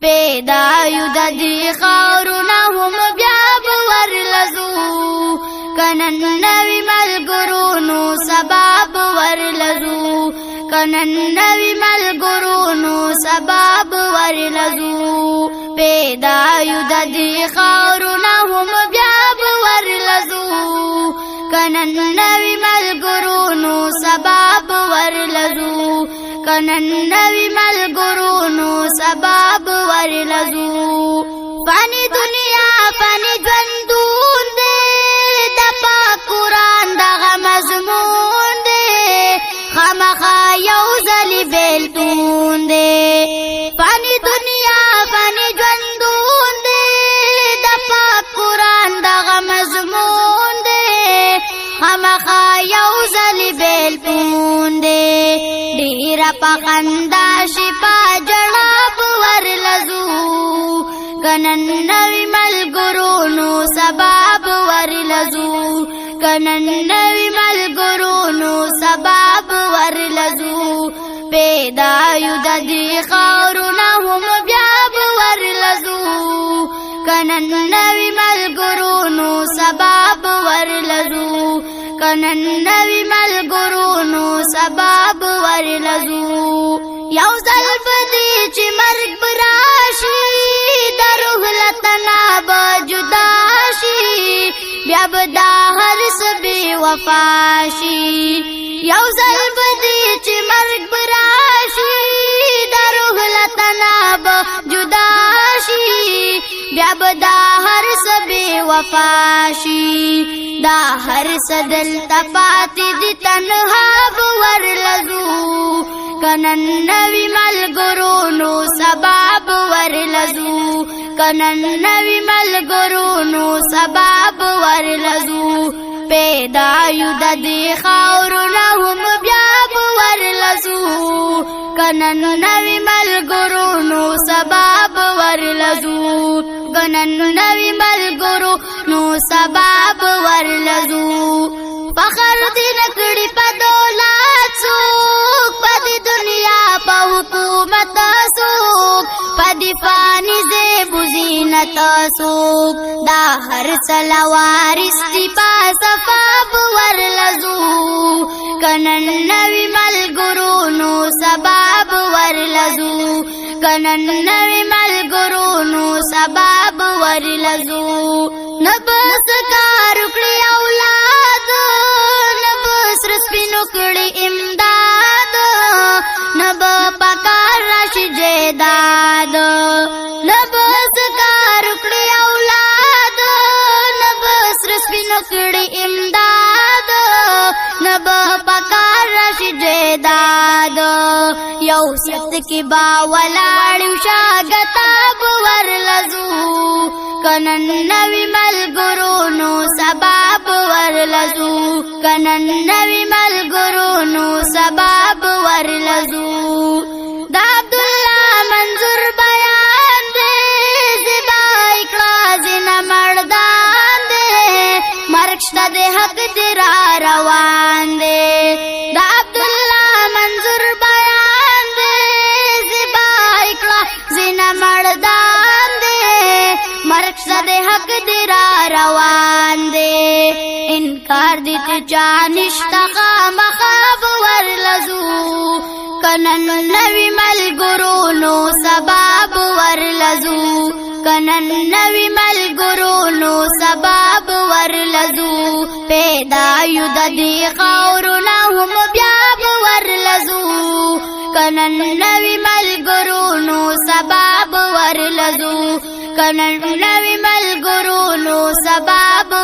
پیدا یو د دې خاورونه هم بیا به ورلزو کنن نوی ملګرو نو سبا به ورلزو کنن نوی ملګرو نو سبا به ورلزو پیدا یو د دې خاورونه هم بیا به ورلزو کنن نوی ملګرو نو سبا به ورلزو کنن نوی ملګرو نو سبا به ورلزو فانی دنیا فانی ژوندون دی د پاک قرآن دغه مضمون دی خامخا یو ځلې بیلتون دی فانی دنیا فانی ژوندون دی د پاک قرآن دغه مضمون دی خامخا یو ځلې بیلتون دی ډېره په خندا شي په ژړا به ورلزو کنن نوی ملګرو نو سبا به ورلزو کنن نوی ملګرو نو سبا به ورلزو پیدا یو د دې خاورونه هم بیا به ورلزو کنن نوی ملګرو نو سبا به ورلزو کنن نوی ملګرو نو سبا به ورلزو یو ځل به دې چې مرګ به راشي د روح له تنه به جدا شي بیا به دا هر څه بې وفا شي یو ځل به دې چې مرګ به راشي د روح له تنه به جدا شي بیا به دا هر څه بې وفا شي دا هر څه دلته پاتې دي تنها به ورلزو کنن نوی ملګرو نو سبا به ورلزو کنن نوی ملګرو نو سبا به ورلزو پیدا یو د دې خاورونه هم بیا به ورلزو کنن نوی ملګرو نو سبا به ورلزو کنن نوی ملګرو نو سبا به ورلزو فخر دې نکړي په دولت څوک په دې دنیا په حکومت څوک په دې فاني زیب زینت څوک دا هر څه له وارث دي په صفا به ورلزو کنن نوی ملګرو نو سبا به ورلزو کنن نوی ملګرو نو سبا به ورلزو نه بس کار وکړي اولاد نه بس سپینو کړي امداد نه به پکار راشي جیداد نه بس کار وکړي اولاد نه بس سپینو کړي امداد نه به پکار راشي جیداد یو ست کې با ولاړ شاګتا به ورلزو کنن نوی ملګرو نو سبا به ورلزو کنن نوی ملګرو نو سبا به ورلزو دا عبدالله منظور بیان دی زیبا اکړه ځینه مردان دی مرګ شته د حق دی را روان دی دا عبدالله منظور بیان دی زیبا اکړه ځینه مردان دی مرګ شته د حق دی را روان دی انکار دې ته چا نشته خامخا به ورلزو کنن نوی ملګرو نو سبا به ورلزو کنن نوی ملګرو نو سبا به ورلزو پیدا یو د دې خاورونه هم بیا به ورلزو کنن نوی ملګرو نو سبا به ورلزو کنن نوی ملګرو نو سبا به